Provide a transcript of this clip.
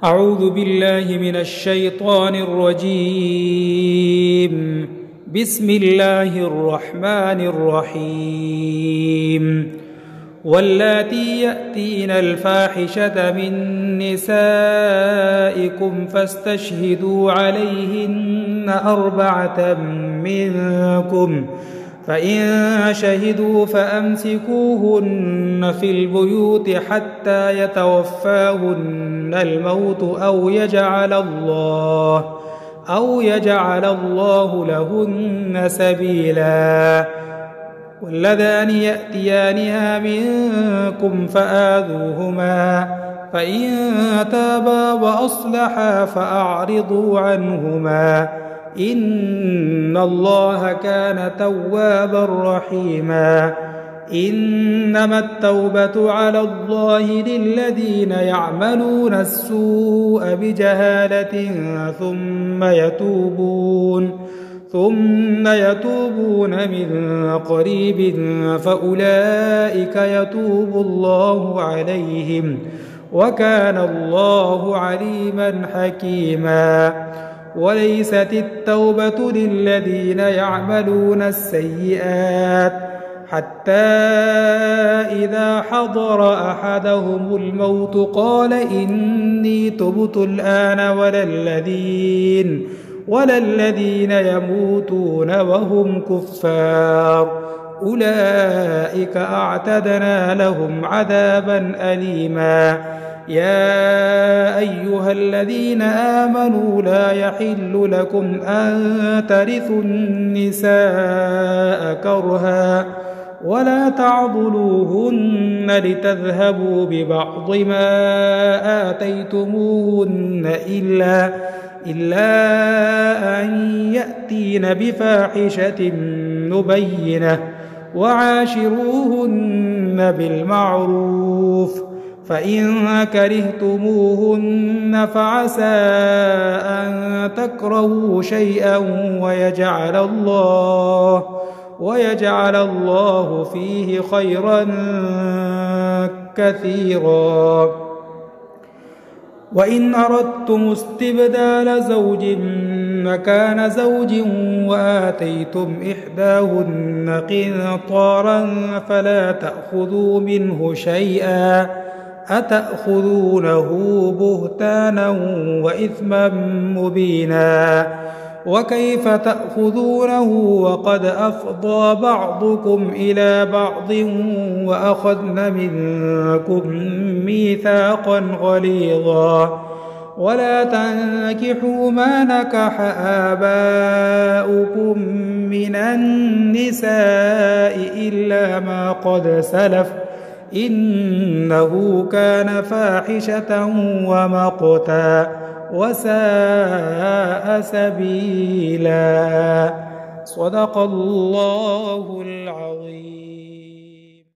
أعوذ بالله من الشيطان الرجيم. بسم الله الرحمن الرحيم. واللاتي يأتين الفاحشة من نسائكم فاستشهدوا عليهن 4 منكم، فإن شهدوا فأمسكوهن في البيوت حتى يتوفاهن الموت أو يجعل الله لهن سبيلا. واللذان يأتيانها منكم فآذوهما، فإن تابا وأصلحا فأعرضوا عنهما، إن الله كان توابا رحيما. إنما التوبة على الله للذين يعملون السوء بجهالة ثم يتوبون من قريب فأولئك يتوب الله عليهم، وكان الله عليما حكيما. وليست التوبة للذين يعملون السيئات حتى إذا حضر أحدهم الموت قال إني تبت الآن، ولا الذين يموتون وهم كفار، أولئك أعتدنا لهم عذابا أليما. يا أيها الذين آمنوا لا يحل لكم أن ترثوا النساء كرها، ولا تعضلوهن لتذهبوا ببعض ما آتيتموهن إلا أن يأتين بفاحشة مبينة، وعاشروهن بالمعروف، فإن كرهتموهن فعسى أن تكرهوا شيئا ويجعل الله فيه خيرا كثيرا. وإن أردتم استبدال زوج مكان زوج وآتيتم إحداهن قنطارا فلا تأخذوا منه شيئا، أتأخذونه بهتانا وإثما مبينا. وكيف تأخذونه وقد أفضى بعضكم إلى بعض وأخذن منكم ميثاقا غليظا. ولا تنكحوا ما نكح آباؤكم من النساء إلا ما قد سلف، إنه كان فاحشة ومقتا وساء سبيلا. صدق الله العظيم.